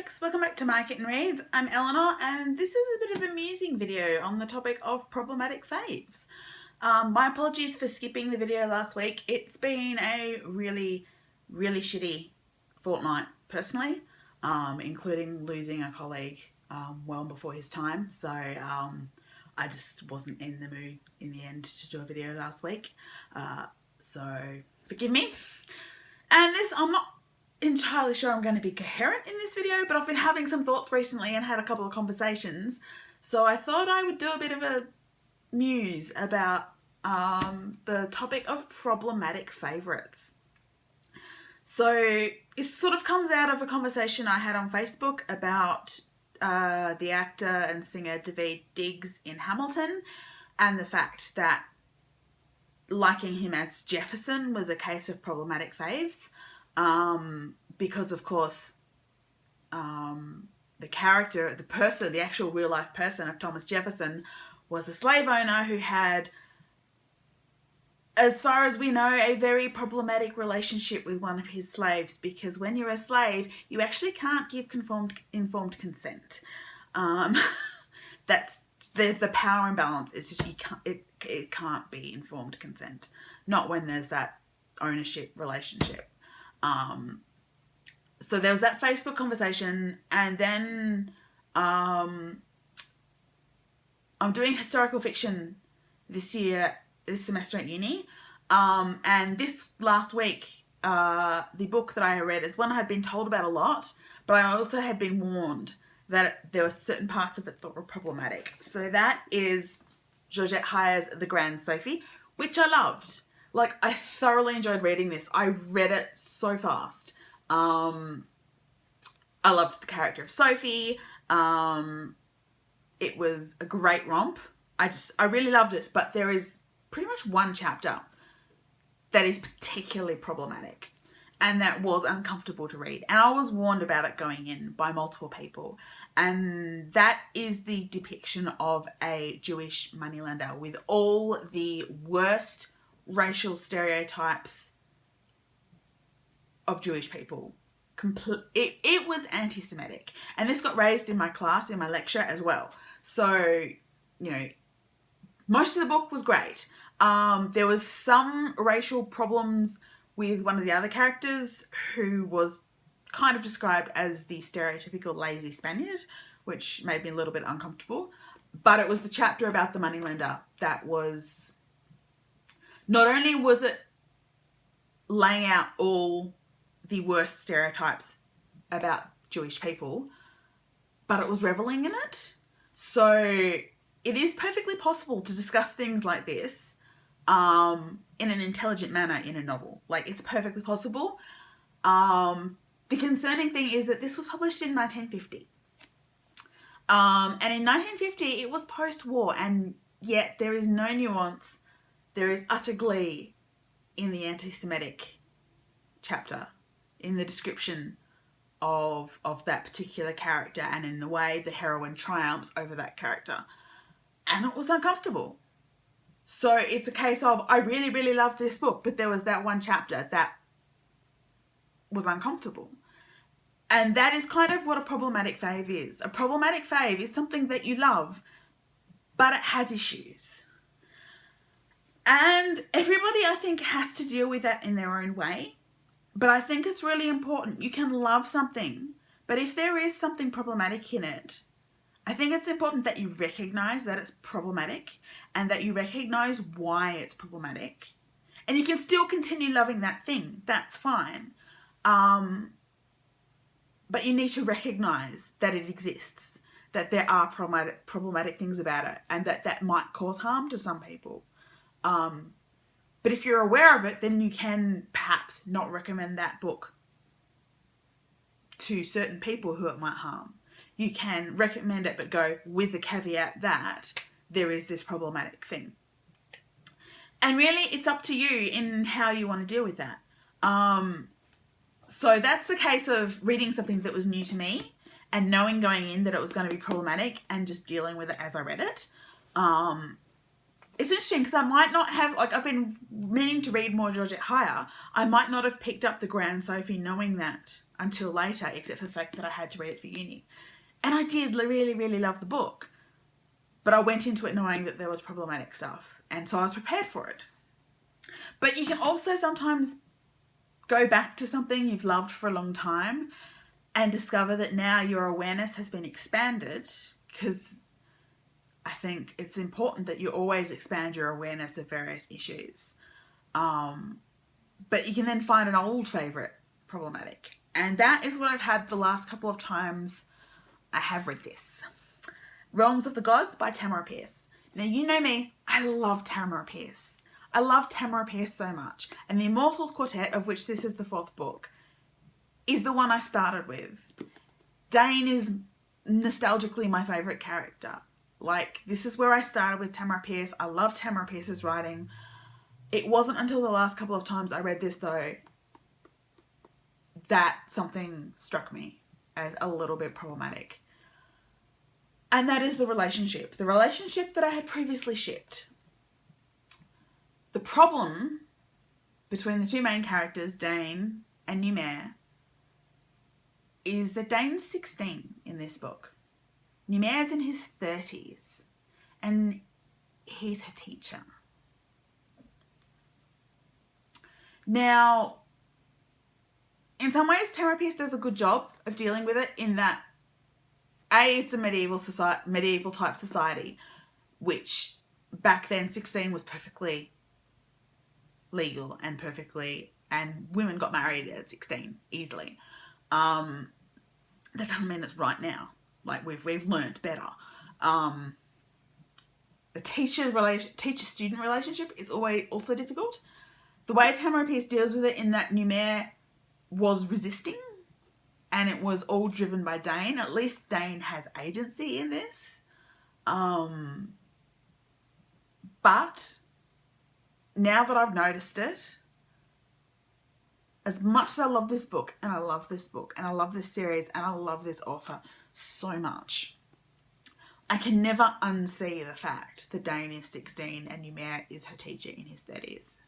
folks, welcome back to My Kitten Reads. I'm Eleanor and this is a bit of a musing video on the topic of problematic faves. My apologies for skipping the video last week. It's been a really shitty fortnight personally, including losing a colleague well before his time. So I just wasn't in the mood in the end to do a video last week. So forgive me. And I'm not entirely sure I'm going to be coherent in this video, but I've been having some thoughts recently and had a couple of conversations, so I thought I would do a bit of a muse about the topic of problematic favourites. So it sort of comes out of a conversation I had on Facebook about the actor and singer Daveed Diggs in Hamilton, and the fact that liking him as Jefferson was a case of problematic faves. Because of course, the character, the person, the actual real life person of Thomas Jefferson was a slave owner who had, as far as we know, a very problematic relationship with one of his slaves, because when you're a slave, you actually can't give informed consent. That's the power imbalance. It's just it can't be informed consent, not when there's that ownership relationship. So there was that Facebook conversation, and then I'm doing historical fiction this semester at uni, and this last week the book that I read is one I had been told about a lot, but I also had been warned that there were certain parts of it that were problematic. So that is Georgette Heyer's The Grand Sophie, which I loved. Like, I thoroughly enjoyed reading this. I read it so fast. I loved the character of Sophie. It was a great romp. I really loved it, but there is pretty much one chapter that is particularly problematic and that was uncomfortable to read. And I was warned about it going in by multiple people. And that is the depiction of a Jewish moneylender with all the worst racial stereotypes of Jewish people. It was anti-Semitic, and this got raised in my class, in my lecture as well. So, you know, most of the book was great. There was some racial problems with one of the other characters who was kind of described as the stereotypical lazy Spaniard, which made me a little bit uncomfortable. But it was the chapter about the moneylender that was, not only was it laying out all the worst stereotypes about Jewish people, but it was reveling in it. So it is perfectly possible to discuss things like this in an intelligent manner in a novel. Like, it's perfectly possible. The concerning thing is that this was published in 1950. And in 1950, it was post-war, and yet there is no nuance. There is utter glee in the anti-Semitic chapter, in the description of that particular character and in the way the heroine triumphs over that character. And it was uncomfortable. So it's a case of, I really loved this book, but there was that one chapter that was uncomfortable. And that is kind of what a problematic fave is. A problematic fave is something that you love, but it has issues. And everybody, I think, has to deal with that in their own way. But I think it's really important. You can love something, but if there is something problematic in it, I think it's important that you recognize that it's problematic and that you recognize why it's problematic. And you can still continue loving that thing. That's fine. But you need to recognize that it exists, that there are problematic things about it, and that might cause harm to some people. But if you're aware of it, then you can perhaps not recommend that book to certain people who it might harm. You can recommend it, but go with the caveat that there is this problematic thing. And really, it's up to you in how you want to deal with that. So that's the case of reading something that was new to me and knowing going in that it was going to be problematic and just dealing with it as I read it. it's interesting because I might not have, like, I've been meaning to read more Georgette Heyer. I might not have picked up the Grand Sophie knowing that until later, except for the fact that I had to read it for uni. And I did really, really love the book. But I went into it knowing that there was problematic stuff. And so I was prepared for it. But you can also sometimes go back to something you've loved for a long time and discover that now your awareness has been expanded, because I think it's important that you always expand your awareness of various issues. But you can then find an old favourite problematic. And that is what I've had the last couple of times I have read this. Realms of the Gods by Tamara Pierce. Now, you know me, I love Tamara Pierce. I love Tamara Pierce so much. And the Immortals Quartet, of which this is the 4th book, is the one I started with. Dane is nostalgically my favourite character. Like, this is where I started with Tamara Pierce. I love Tamara Pierce's writing. It wasn't until the last couple of times I read this, though, that something struck me as a little bit problematic. And that is the relationship that I had previously shipped. The problem between the two main characters, Dane and Numair, is that Dane's 16 in this book. Numair's in his 30s. And he's her teacher. Now, in some ways, Tamara Pierce does a good job of dealing with it in that, A, it's a medieval type society, which back then 16 was perfectly legal and women got married at 16 easily. That doesn't mean it's right now. Like, we've learned better. The teacher-student relationship is always also difficult. The way Tamara Pierce deals with it in that Numair was resisting, and it was all driven by Dane. At least Dane has agency in this. But now that I've noticed it, as much as I love this book, and I love this book, and I love this series, and I love this author so much, I can never unsee the fact that Dane is 16 and Numair is her teacher in his 30s.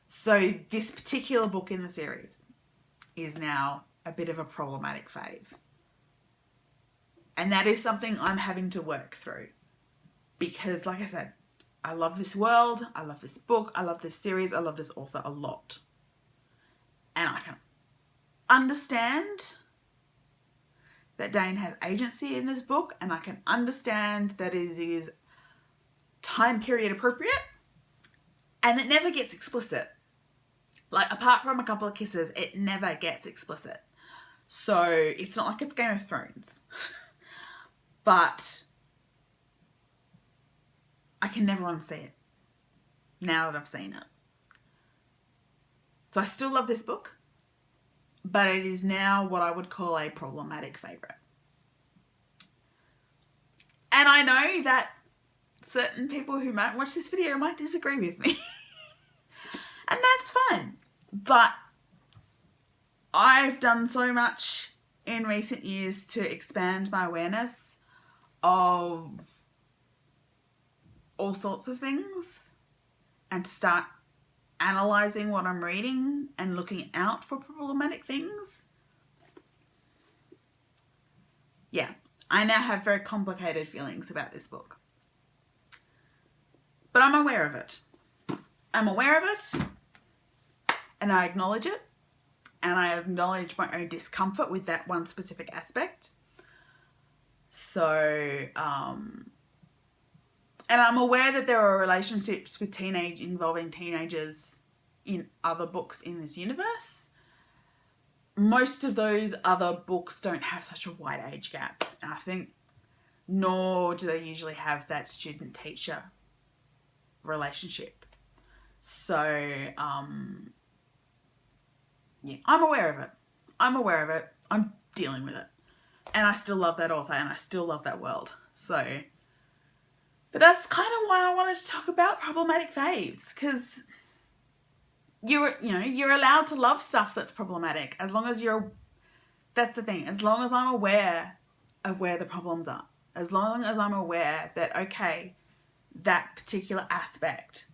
So this particular book in the series is now a bit of a problematic fave. And that is something I'm having to work through. Because, like I said, I love this world, I love this book, I love this series, I love this author a lot. And I can understand that Dane has agency in this book, and I can understand that it is time period appropriate, and it never gets explicit. Like, apart from a couple of kisses, it never gets explicit. So it's not like it's Game of Thrones. But I can never unsee it now that I've seen it. So I still love this book, but it is now what I would call a problematic favourite. And I know that certain people who might watch this video might disagree with me. And that's fine. But I've done so much in recent years to expand my awareness of all sorts of things and to start analysing what I'm reading and looking out for problematic things. Yeah, I now have very complicated feelings about this book. But I'm aware of it. I'm aware of it. And I acknowledge it, and I acknowledge my own discomfort with that one specific aspect. So, and I'm aware that there are relationships with involving teenagers in other books in this universe. Most of those other books don't have such a wide age gap, and I think, nor do they usually have that student-teacher relationship. So, yeah, I'm aware of it. I'm dealing with it. And I still love that author, and I still love that world. So, but that's kind of why I wanted to talk about problematic faves, because you're allowed to love stuff that's problematic as long as that's the thing, as long as I'm aware of where the problems are, As long as I'm aware that, okay, that particular aspect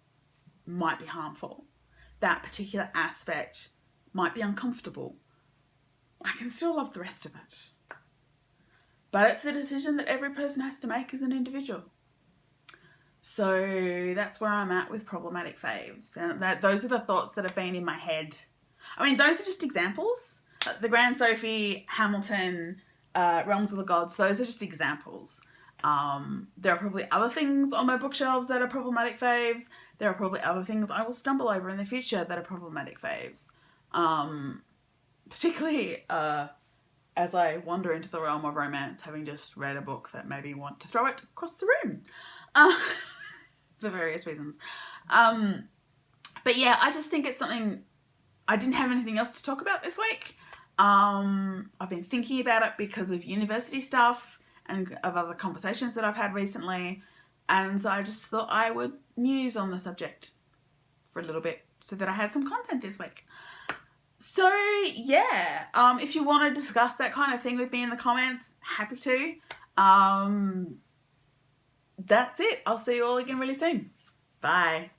might be harmful, that particular aspect might be uncomfortable, I can still love the rest of it. But it's a decision that every person has to make as an individual. So that's where I'm at with problematic faves. And those are the thoughts that have been in my head. I mean, those are just examples. The Grand Sophie, Hamilton, Realms of the Gods, those are just examples. There are probably other things on my bookshelves that are problematic faves. There are probably other things I will stumble over in the future that are problematic faves. Particularly as I wander into the realm of romance, having just read a book that made me want to throw it across the room. For various reasons. But yeah, I just think it's something... I didn't have anything else to talk about this week. I've been thinking about it because of university stuff and of other conversations that I've had recently. And so I just thought I would muse on the subject for a little bit so that I had some content this week. So yeah, if you want to discuss that kind of thing with me in the comments, happy to. That's it. I'll see you all again really soon. Bye.